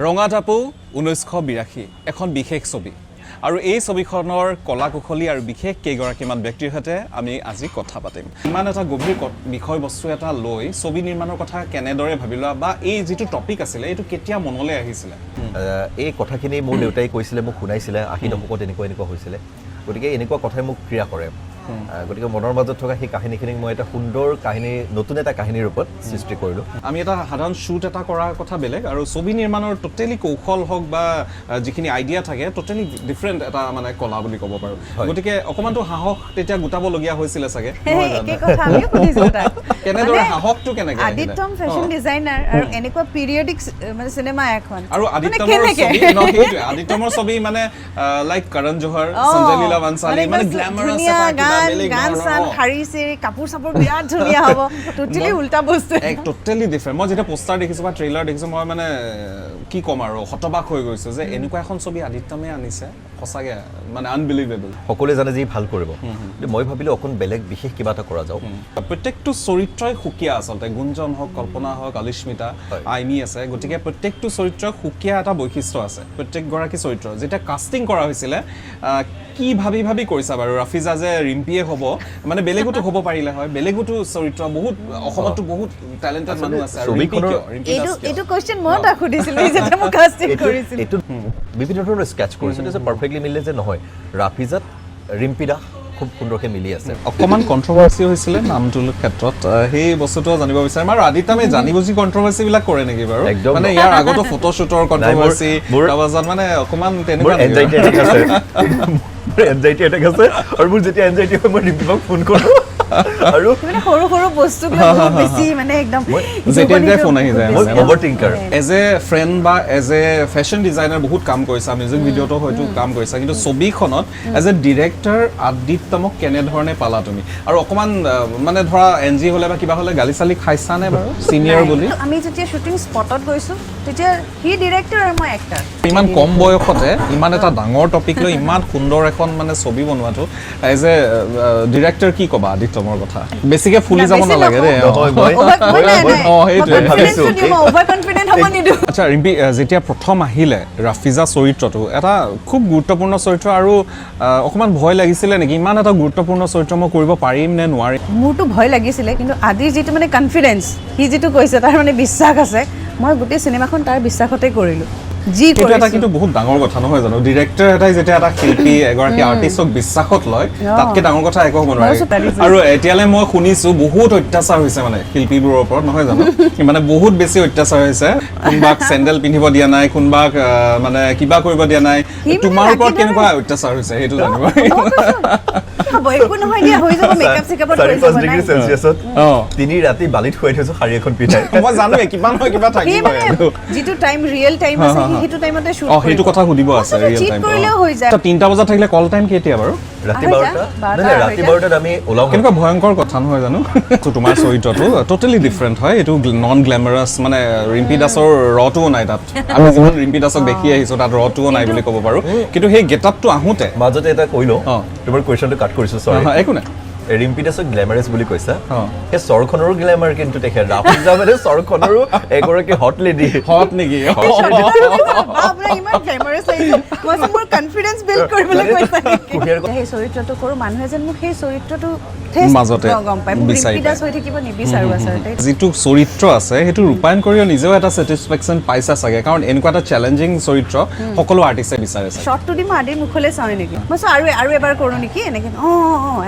ৰঙা টাপু 1982 এখন বিশেষ ছবি আৰু এই ছবিখনৰ কলা কুশলী আৰু বিশেষ কেইগৰাকীমান ব্যক্তিৰ সৈতে আমি আজি কথা পাতিম ইমান এটা গভীৰ বিষয়বস্তু এটা লৈ ছবি নিৰ্মাণৰ কথা কেনেদৰে ভাবিলা বা এই যেটো টপিক আছিল এইটো কেতিয়া মনলৈ আহিছিল এই কথাখিনি মোৰ দেউতাই কৈছিলে মোক শুনাইছিলে আহি দশকত এনেকুৱা হৈছিল গতিকে এনেকুৱা কথাই মোক ক্ৰিয়া কৰে গতিকে মনৰ মাজত থকা সেই কাহিনীখিনি মই এটা সুন্দৰ কাহিনী নতুন এটা কাহিনীৰ ৰূপত সৃষ্টি কৰিলো আমি এটা সাধাৰণ শুট এটা কৰাৰ কথা বেলেগ আৰু ছবি নিৰ্মাণৰ টোটালি কৌশল হওক বা যিখিনি আইডিয়া থাকে টোটালি ডিফাৰেন্ট এটা মানে কলা বুলি ক'ব পাৰো গতিকে অকমানটো হাহক তেতিয়া গুটাবলগীয়া হৈছিল চাগে এই কথা আমি সুধিছো তাক কেনেদৰে হাহকটো কেনেকৈ আদিত্যম ফেশন ডিজাইনাৰ আৰু এনেকুৱা পিৰিয়ডিক মানে সিনেমা এখন আৰু আদিত্যমৰ ছবি নহয় আদিত্যমৰ ছবি মানে লাইক কৰণ জোহৰ সঞ্জয় লীলা বনসালী মানে গ্ল্যামাৰাছ এটা গান সান হাৰিছে কাপোৰ সাপোৰ বিৰাট ধুনীয়া হ'ব টোটালি উল্টা বস্তু এক টোটালি ডিফাৰেন্ট মই যেতিয়া পোষ্টাৰ দেখিছো বা ট্ৰেইলাৰ দেখিছো মই মানে কি কম আৰু হতবাক হৈ গৈছে যে এনেকুৱা এখন ছবি আদিত্যমে আনিছে সঁচাকে মানে আনবিলিভেবল সকলোৱে জানে যে ভাল কৰিব মই ভাবিলো অকণ বেলেগ বিশেষ কিবা এটা কৰা যাওক প্ৰত্যেকটো চৰিত্ৰই সুকীয়া আচলতে গুঞ্জন হওক কল্পনা হওক আলিস্মিতা আইমি আছে গতিকে প্ৰত্যেকটো চৰিত্ৰৰ সুকীয়া এটা বৈশিষ্ট্য আছে প্ৰত্যেকগৰাকী চৰিত্ৰ যেতিয়া কাষ্টিং কৰা হৈছিলে কি ভাবি কৰিছা বাৰু ৰাফিজা যে ৰিম্পিয়ে হ'ব মানে বেলেগতো হ'ব পাৰিলে হয় বেলেগতো চৰিত্ৰ বহুত অসমতো বহুত টেলেন্টেড মানুহ আছে আৰু এইটো কোৱেশ্চন মই তাক সুধিছিলো যেতিয়া মই কাষ্টিং কৰিছিলো এইটো বিভিন্ন ধৰণৰ স্কেচ কৰিছো যে পাৰফেক্টলি মিলে যে নহয় ৰাফিজাত ৰিম্পিদা খুব সুন্দৰকৈ মিলি আছে অকমান কন্ট্ৰভাৰ্সি হৈছিলে নামটোৰ ক্ষেত্ৰত সেই বস্তুটো জানিব বিচাৰিম আৰু আদিত্যমে জানি বুজি কন্ট্ৰভাৰ্সি বিলাক কৰে নেকি বাৰু মানে ইয়াৰ আগতো ফটোশুটৰ কন্ট্ৰভাৰ্সি তাৰপাছত মানে অকমান তেনেকুৱা এনজাইটি আছে এনজাইটি এটা আছে আৰু মোৰ যেতিয়া এনজাইটি হয় মই ৰিম্পিক ফোন কৰো আৰু মানে সৰু বস্তুবিলাক বহুত বেছি মানে একদম যেতিয়া ফোন আহি যায় মই ওভাৰথিংকাৰ এজ এ ফ্ৰেণ্ড বা এজ এ ফেশ্বন ডিজাইনাৰ বহুত কাম কৰিছা মিউজিক ভিডিঅ'টো হয়তো কাম কৰিছা কিন্তু ছবিখনত এজ এ ডিৰেক্টৰ আদিত্যমক কেনেধৰণে পালা তুমি আৰু অকমান মানে ধৰা এনজি হলে বা কিবা হলে গালি চালি খাইছানে বাৰু চিনিয়ৰ বুলি আমি যেতিয়া শুটিং স্পটত গৈছো তেতিয়া হি ডিৰেক্টৰ আৰু মই এক্টৰ ইমান কম বয়সতে ইমান এটা ডাঙৰ টপিক লৈ ইমান সুন্দৰ এখন মানে ছবি বনোৱাটো এজ এ ডিৰেক্টৰ কি ক'বা আদিত্যমৰ কথা বেছিকে ফুলি যাব নালাগে দেই আচ্ছা ৰিম্পি যেতিয়া প্ৰথম আহিলে ৰাফিজা চৰিত্ৰটো এটা খুব গুৰুত্বপূৰ্ণ চৰিত্ৰ আৰু অকমান ভয় লাগিছিলে নেকি ইমান এটা গুৰুত্বপূৰ্ণ চৰিত্ৰ মই কৰিব পাৰিম নে নোৱাৰিম মোৰতো ভয় লাগিছিলে কিন্তু আদিৰ যিটো মানে কনফিডেন্স সি যিটো কৈছে তাৰ মানে বিশ্বাস আছে মই গোটেই সিনেমাখন তাৰ বিশ্বাসতে কৰিলো জি কৰিছে এটা কিন্তু বহুত ডাঙৰ কথা নহয় জানো ডিৰেক্টৰ এটাই যেতিয়া এটা শিল্পী এগৰাকী আৰ্টিষ্টক বিশ্বাসত লয় তাতকে ডাঙৰ কথা একো হ'ব নোৱাৰে আৰু এতিয়ালৈ মই শুনিছো বহুত অত্যাচাৰ হৈছে মানে শিল্পীবোৰৰ ওপৰত নহয় জানো মানে বহুত বেছি অত্যাচাৰ হৈছে কোনবাক চেণ্ডেল পিন্ধিব দিয়া নাই কোনবাক মানে কিবা কৰিব দিয়া নাই তোমাৰ ওপৰত কেনেকুৱা অত্যাচাৰ হৈছে সেইটো জানিব একো নহয় দিয়া হৈ যাব মেকআপ চেকআপত হৈ যাব 45 ডিগ্ৰী সেলসিয়াছত তিনি ৰাতি বালিত শুৱাই থৈছো শাৰী এখন পিন্ধাই মই জানো কিমান হয় কিবা থাকিব যেটো টাইম ৰিয়েল টাইম আছে হেতু টাইমতে শুট অ হেতু কথা সুধিব আছে ৰিয়েল টাইম কৰিলেও হৈ যায় 3টা বজাত থাকিলে কল টাইম কেতিয়া বাৰু ৰাতি 12টা ৰাতি 12টাত আমি ওলাও কেনেকুৱা ভয়ংকৰ কথা নহয় জানো তো তোমাৰ চৰিত্ৰটো টোটালি ডিফাৰেন্ট হয় এটো নন গ্ল্যামাৰাছ মানে ৰিম্পি দাসৰ ৰটোও নাই তাত আমি যিমান ৰিম্পি দাসক দেখি আহিছো তাত ৰটোও নাই বুলি ক'ব পাৰো কিন্তু সেই গেটআপটো আহোতে মাজতে এটা কইলো তোমাৰ কোৱেশ্চনটো কাট কৰিছো সৰি একো নাই ৰিম্পি দাসক গ্ল্যামাৰাছ বুলি কৈছা এই সৰখনৰো গ্ল্যামাৰ কিন্তু দেখে ৰাফিজা মানে সৰখনৰো এগৰাকী হট লেডি হট নেকি বাপৰে ইমান গ্ল্যামাৰাছ লাগিছে মই মোৰ কনফিডেন্স বিল্ড কৰিবলৈ কৈছা সেই চৰিত্ৰটো কৰো মানুহে যেন মোক সেই চৰিত্ৰটো মাজতে গম পায় ৰিম্পি দাস হৈ থাকিব নিবিচাৰো আচলতে যিটো চৰিত্ৰ আছে সেইটো ৰূপায়ণ কৰিও নিজেও এটা স্যাটিসফ্যাকশন পাইছা চাগে কাৰণ এনেকুৱা এটা চ্যালেঞ্জিং চৰিত্ৰ সকলো আৰ্টিষ্টে বিচাৰে চাগে শৰ্টটো দি মই আদিৰ মুখলৈ চাওঁ নেকি মই আৰু এবাৰ কৰো নেকি এনেকে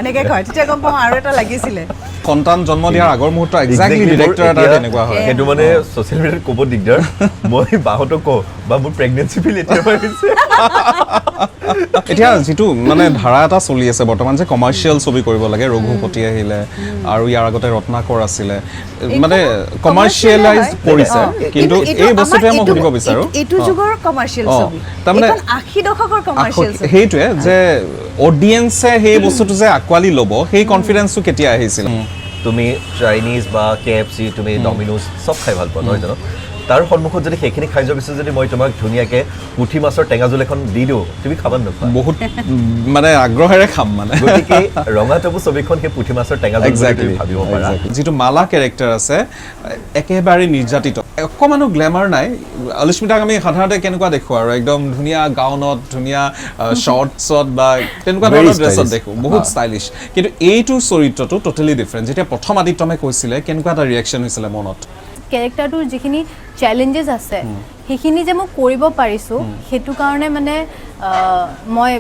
এনেকে কয় তেতিয়া গম পাওঁ আৰু এটা লাগিছিলে সন্তান জন্ম দিয়াৰ আগৰ মুহূৰ্ত এক্স্যাক্টলি ডিৰেক্টৰ এটা তেনেকুৱা হয় সেইটো মানে সোশ্যাল মিডিয়াত ক'ব দিগদাৰ মই বাহতক কওঁ বা মোৰ প্ৰেগনেন্সি ফিল এতিয়া পাইছে এতিয়া যেটো মানে ধাৰা এটা চলি আছে বৰ্তমান যে কমাৰ্শিয়াল ছবি কৰিব লাগে ৰঘুপতি আহিলে আৰু ইয়াৰ আগতে ৰত্নাকৰ আছিলে মানে কমাৰ্শিয়ালাইজ কৰিছে কিন্তু এই বস্তুটোৱে মই সুধিব বিচাৰো এইটো যুগৰ কমাৰ্শিয়াল ছবি তাৰমানে 80 দশকৰ কমাৰ্শিয়াল ছবি সেইটোৱে যে অডিয়েন্সে সেই বস্তুটো যে আকোৱালি ল'ব সেই কনফিডেন্সটো কেতিয়া আহিছিল তুমি চাইনিজ বা কেএফসি তুমি ডমিনোজ সব খাই ভাল পোৱা নহয় জানো তাৰ সন্মুখত যদি সেইখিনি খাই যোৱাৰ পিছত যদি মই তোমাক ধুনীয়াকৈ পুঠি মাছৰ টেঙা জোল এখন দি দিওঁ তুমি খাবা নোখোৱা বহুত মানে আগ্ৰহেৰে খাম মানে গতিকে ৰঙা টাপু ছবিখন সেই পুঠি মাছৰ টেঙা জোল ভাবিব পাৰা যিটো মালা কেৰেক্টাৰ আছে একেবাৰে নিৰ্যাতিত অকমানো গ্লেমাৰ নাই অলিস্মিতাক আমি সাধাৰণতে কেনেকুৱা দেখো আৰু একদম ধুনীয়া গাউনত ধুনীয়া শৰ্টছত বা তেনেকুৱা ধৰণৰ ড্ৰেছত দেখো বহুত ষ্টাইলিছ কিন্তু এইটো চৰিত্ৰটো টোটেলি ডিফাৰেণ্ট যেতিয়া প্ৰথম আদিত্যমে কৈছিলে কেনেকুৱা এটা ৰিয়েকশ্যন হৈছিলে মনত কেৰেক্টাৰটোৰ যিখিনি চেলেঞ্জেছ আছে সেইখিনি যে মই কৰিব পাৰিছোঁ সেইটো কাৰণে মানে মই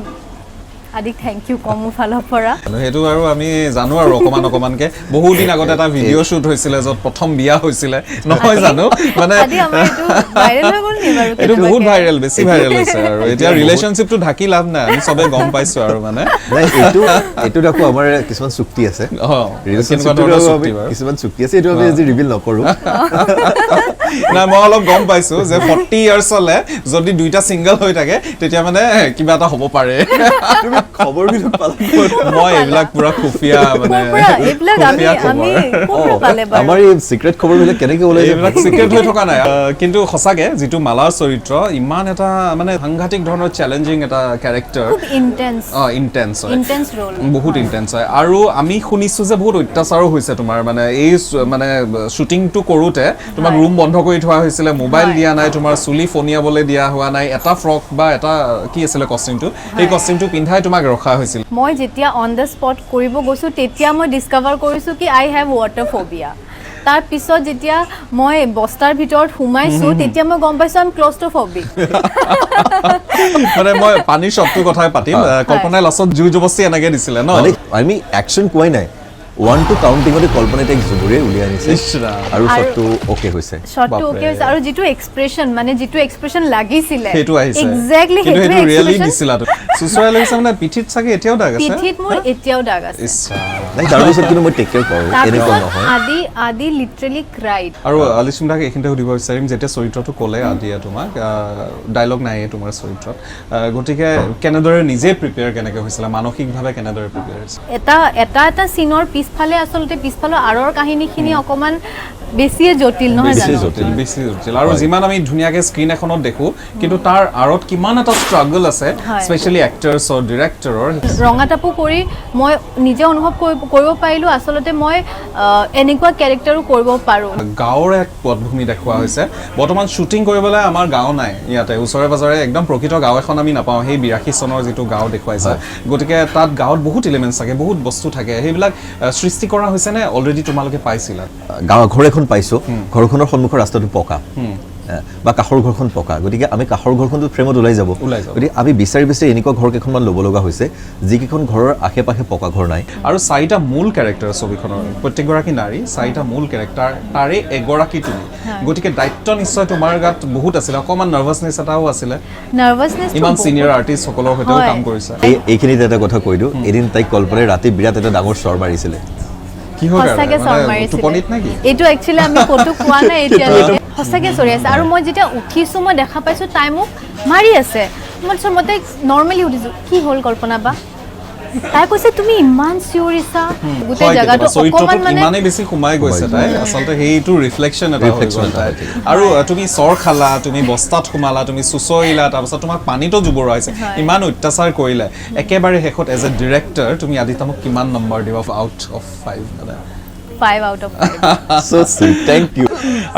আদিক থেংক ইউ কম মোৰ ফালৰ পৰা সেইটো আৰু আমি জানো আৰু অকমানকে বহু দিন আগতে এটা ভিডিঅ' শ্বুট হৈছিলে য'ত প্ৰথম বিয়া হৈছিলে নহয় জানো মানে এইটো বহুত ভাইৰেল বেছি ভাইৰেল হৈছে আৰু এতিয়া ৰিলেশ্যনশ্বিপটো ঢাকি লাভ নাই আমি চবে গম পাইছো আৰু মানে এইটো দেখো আমাৰ কিছুমান চুক্তি আছে কিছুমান চুক্তি আছে এইটো আমি আজি ৰিভিল নকৰো নাই মই অলপ গম পাইছো যে 40 ইয়াৰ্ছলে যদি দুইটা সিংগল হৈ থাকে তেতিয়া মানে কিবা এটা হ'ব পাৰে খবৰবিলাক পালা মই এইবিলাক পুৰা খুফিয়া মানে আমাৰ এই সিক্ৰেট খবৰবিলাক কেনেকৈ ওলাই এইবিলাক সিক্ৰেট হৈ থকা নাই কিন্তু সঁচাকে যিটো মালাৰ চৰিত্ৰ ইমান এটা মানে সাংঘাতিক ধৰণৰ চেলেঞ্জিং এটা কেৰেক্টাৰ ইন্টেন্স ৰোল বহুত ইন্টেন্স হয় আৰু আমি শুনিছো যে বহুত অত্যাচাৰো হৈছে তোমাৰ মানে এই মানে শ্বুটিংটো কৰোতে তোমাক ৰুম বন্ধ কৰি থোৱা হৈছিলে মোবাইল দিয়া নাই তোমাৰ চুলি ফনিয়াবলৈ দিয়া হোৱা নাই এটা ফ্ৰক বা এটা কি আছিলে কষ্টিউমটো এই কষ্টিউমটো পিন্ধাই তোমাক ৰখা হৈছিল মই যেতিয়া অন দ্য স্পট কৰিব গৈছো তেতিয়া মই ডিস্কভাৰ কৰিছো কি আই হেভ ৱাটাৰ ফোবিয়া তাৰ পিছত যেতিয়া মই বস্তাৰ ভিতৰত সোমাইছো তেতিয়া মই গম পাইছো আম ক্লষ্ট্ৰোফোবিক মানে মই পানীৰ শব্দৰ কথাই পাতিম কল্পনাই লাষ্টত জুই জবস্তি এনেকৈ দিছিলে ন আমি একশ্যন কোৱাই নাই 1 to কাউন্টিংতে কল্পনাই তাইক জুবুৰে উলিয়াই আনিছে আৰু শটটো ওকে হৈছে আৰু যিটো এক্সপ্ৰেছন মানে যিটো এক্সপ্ৰেছন লাগিছিলে সেইটো আহিছে এক্স্যাক্টলি সেইটো ৰিয়েলি দিছিলা সুচৰাই লাগিছে মানে পিঠিত চাগে এতিয়াও দাগ আছে পিঠিত মোৰ এতিয়াও দাগ আছে নাই তাৰ পিছত কিন্তু মই টেক কেয়াৰ কৰো এনেকুৱা নহয় আদি লিটাৰেলি ক্ৰাইড আৰু আলিস্মিতাক এইখিনিতে সুধিব বিচাৰিম যেতিয়া চৰিত্ৰটো ক'লে আদিয়ে তোমাক ডায়লগ নাই তোমাৰ চৰিত্ৰত গতিকে কেনেদৰে নিজে প্ৰিপেয়াৰ কেনেকৈ হৈছিলে মানসিকভাৱে কেনেদৰে প্ৰিপেয়াৰ হৈছে এটা সিনৰ পিছফালে আসলতে পিছফালৰ আৰৰ কাহিনীখিনি অকমান বেছিয়ে জটিল নহয় জানো বেছি জটিল আৰু যিমান আমি ধুনীয়াকৈ স্ক্ৰীন এখনত দেখো কিন্তু তাৰ আৰত কিমান এটা ষ্ট্ৰাগল আছে স্পেচিয়েলি এক্টৰছৰ ডিৰেক্টৰৰ ৰঙাটাপু কৰি মই নিজে অনুভৱ কৰিব পাৰিলোঁ আচলতে মই এনেকুৱা কেৰেক্টাৰো কৰিব পাৰোঁ গাঁৱৰ এক পটভূমি দেখুওৱা হৈছে বৰ্তমান শ্বুটিং কৰিবলৈ আমাৰ গাঁও নাই ইয়াতে ওচৰে পাজৰে একদম প্ৰকৃত গাঁও এখন আমি নাপাওঁ সেই 82 চনৰ যিটো গাঁও দেখুৱাইছে গতিকে তাত গাঁৱত বহুত এলিমেণ্টছ থাকে বহুত বস্তু থাকে সেইবিলাক সৃষ্টি কৰা হৈছে নে অলৰেডি তোমালোকে পাইছিলা গাঁও ঘৰ এখন পাইছো ঘৰখনৰ সন্মুখৰ ৰাস্তাটো পকা বা কাষৰ ঘৰখন পকা গতিকে আমি কাষৰ ঘৰখনটো ফ্ৰেমত ওলাই যাব গতিকে আমি বিচাৰি এনেকুৱা ঘৰ কেইখনমান ল'ব লগা হৈছে যিকেইখন ঘৰৰ আশে পাশে পকা ঘৰ নাই আৰু 4টা মূল কেৰেক্টাৰ ছবিখনৰ প্ৰত্যেকগৰাকী নাৰী 4টা মূল কেৰেক্টাৰ তাৰে এগৰাকী তুমি গতিকে দায়িত্ব নিশ্চয় তোমাৰ গাত বহুত আছিলে অকমান নাৰ্ভাছনেছ এটাও আছিলে ইমান সিনিয়ৰ আৰ্টিষ্ট সকলৰ সৈতেও কাম কৰিছা এইখিনিতে এটা কথা কৈ দিওঁ এদিন তাইক কল্পনাই ৰাতি বিৰাট এটা ডাঙৰ চৰ মাৰিছিলে এইটো একচুৱেলি আমি ফটো পোৱা নাই এতিয়ালৈকে সঁচাকৈ চৰি আছে আৰু মই যেতিয়া উঠিছোঁ মই দেখা পাইছোঁ তাই মোক মাৰি আছে মই তাইক নৰ্মেলি সুধিছোঁ কি হ'ল কল্পনা বা তাই কৈছে তুমি ইমান চিঞৰিছা গোটেই জায়গাটো অকমান মানে ইমানেই বেছি সোমাই গৈছে তাই আচলতে সেইটো ৰিফ্লেকশ্যন এটা হৈ গ'ল তাই আৰু তুমি চৰ খালা তুমি বস্তাত সোমালা তুমি চুচৰিলা তাৰপিছত তোমাক পানীতো জুবুৰাইছে ইমান অত্যাচাৰ কৰিলে একেবাৰে শেষত এজ এ ডিৰেক্টৰ তুমি আদিত্যমক কিমান নম্বৰ দিবা আউট অফ 5 মানে 5 out of 5 so sweet thank you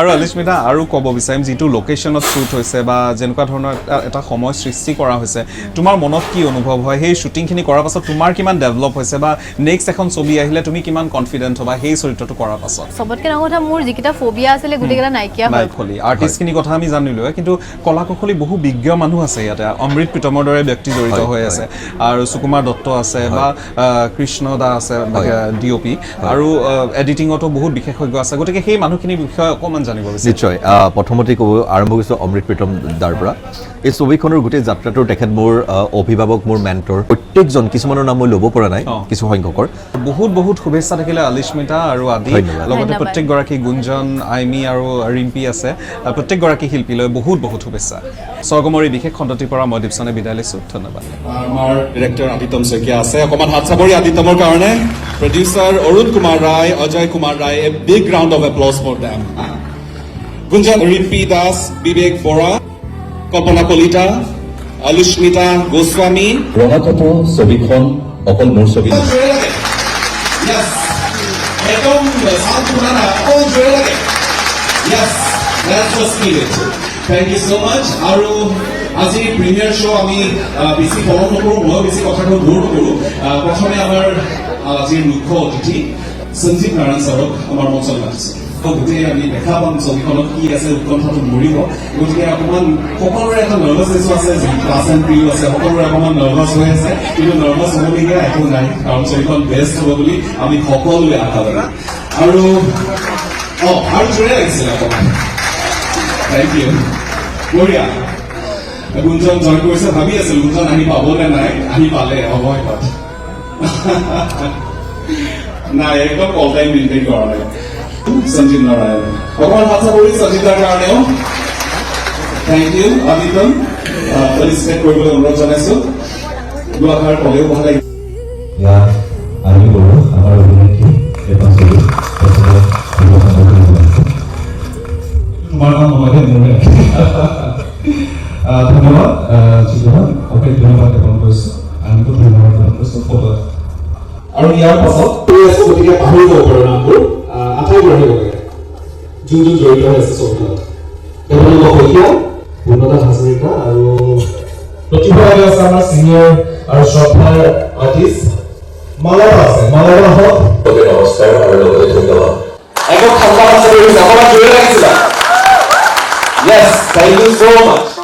আৰু আলিস্মিতা আৰু ক'ব বিচাৰিম যিটো লোকেশ্যনত শ্বুট হৈছে বা যেনেকুৱা ধৰণৰ এটা সময় সৃষ্টি কৰা হৈছে তোমাৰ মনত কি অনুভৱ হয় সেই শ্বুটিংখিনি কৰাৰ পাছত তোমাৰ কিমান ডেভেলপ হৈছে বা নেক্সট এখন ছবি আহিলে তুমি কিমান কনফিডেণ্ট হ'বা সেই চৰিত্ৰটো কৰাৰ পাছত চবতকৈ ডাঙৰ কথা মোৰ যিকেইটা ফোবিয়া আছিলে গোটেইকেইটা নাইকিয়া হ'ল আৰ্টিষ্টখিনিৰ কথা আমি জানিলোঁ কিন্তু কলা কৌশলী বহু বিজ্ঞ মানুহ আছে ইয়াতে অমৃত প্ৰীতমৰ দৰে ব্যক্তি জড়িত হৈ আছে আৰু সুকুমাৰ দত্ত আছে বা কৃষ্ণ দা আছে DOP আৰু এডিটিঙতো বহুত বিশেষজ্ঞ আছে গতিকে সেই মানুহখিনিৰ বিষয়ে অকণমান জানিব বিচাৰিছোঁ নিশ্চয় প্ৰথমতে ক'ব আৰম্ভ কৰিছোঁ অমৃত প্ৰীতম দাৰ পৰা এই ছবিখনৰ গোটেই যাত্ৰাটোৰ তেখেত মোৰ অভিভাৱক মোৰ মেণ্টৰ প্ৰত্যেকজন কিছুমানৰ নাম মই ল'ব পৰা নাই কিছু সংখ্যকৰ বহুত শুভেচ্ছা থাকিলে আলিস্মিতা আৰু আদি লগতে প্ৰত্যেকগৰাকী গুঞ্জন আইমি আৰু ৰিম্পি আছে প্ৰত্যেকগৰাকী শিল্পীলৈ বহুত শুভেচ্ছা স্বৰ্গমৰী বিশেষ খণ্ডটিৰ পৰা মই দীপচনে বিদায় লৈছোঁ ধন্যবাদ আমাৰ ডিৰেক্টৰ আদিত্যম শইকীয়া আছে অকণমান হাত চাপৰি আদিত্যমৰ কাৰণে producer Arun Kumar Roy Ajay Kumar Roy a big round of applause for them Gunjan Rimpi Das Bibek Bora Kalpana Kalita Alismita Goswami Rangakapu ছবিখন অকল মোৰ ছবি একদম Let's just keep it. Thank you so much. আৰু আজি প্ৰিমিয়াৰ শ্ব' আমি বেছি পলম নকৰোঁ, মই বেছি কথাটো দূৰ নকৰোঁ। প্ৰথমে আমাৰ আজিৰ মুখ্য অতিথি সঞ্জীৱ নাৰায়ণ ছাৰক আমাৰ মঞ্চলৈ মাতিছোঁ। গোটেই আমি দেখা পাম ছবিখনত কি আছে, উৎকণ্ঠাটো মৰিব। গতিকে অকণমান সকলোৰে এটা নাৰ্ভাছনেছো আছে, ক্লাছ এণ্ড প্ৰিউ আছে, সকলোৰে অকণমান নাৰ্ভাছ হৈ আছে, কিন্তু নাৰ্ভাছ হ'বলগীয়া একো নাই, কাৰণ ছবিখন বেষ্ট হ'ব বুলি আমি সকলোৱে আশাবাদী। আৰু আৰু জোৰে লাগিছিলে অকণমান। থেংক ইউ, বঢ়িয়া। গুঞ্জন জইন কৰিছে, ভাবি আছিলো গুঞ্জন আহি পাবনে নাই, আহি পালে অৱশেষত। নাই, একদম অল টাইম মেইনটেইন কৰা নাই। সঞ্জীৱ নাৰায়ণ অকণমান হাত চাপৰি সঞ্জীৱদাৰ কাৰণেও থেংক ইউ। আদিত্যম ফেলিচিটেট কৰিবলৈ অনুৰোধ জনাইছো। দুআষাৰ ক'লেও ভাল লাগিব। ইয়াত আমি কৰোঁ আমাৰ অভিনেত্ৰী এখন ছবি তোমাৰ নাম নহয় মোৰে। ধন্যবাদ চিত্ৰমান, অশেষ ধন্যবাদ জ্ঞাপন কৰিছোঁ। আমিতো ধন্যবাদ জ্ঞাপন কৰিছোঁ ফটো। আৰু ইয়াৰ পাছত গতিকে পাহৰি যাব পাৰোঁ নামবোৰ, আটাইবোৰ আহিব লাগে যোন জড়িত হৈ আছে ছবিখনত। তেওঁলোকক শইকীয়া, পূৰ্ণতা হাজৰিকা আৰু প্ৰতিভা আছে আমাৰ চিনিয়ৰ আৰু শ্ৰদ্ধাৰ আৰ্টিষ্ট মালাবা আছে। মালাবা হওক নমস্কাৰ আৰু লগতে ধন্যবাদ। একদম ঠাণ্ডা আছে, অকণমান জোৰে লাগিছিলে। Yes, thank you so much.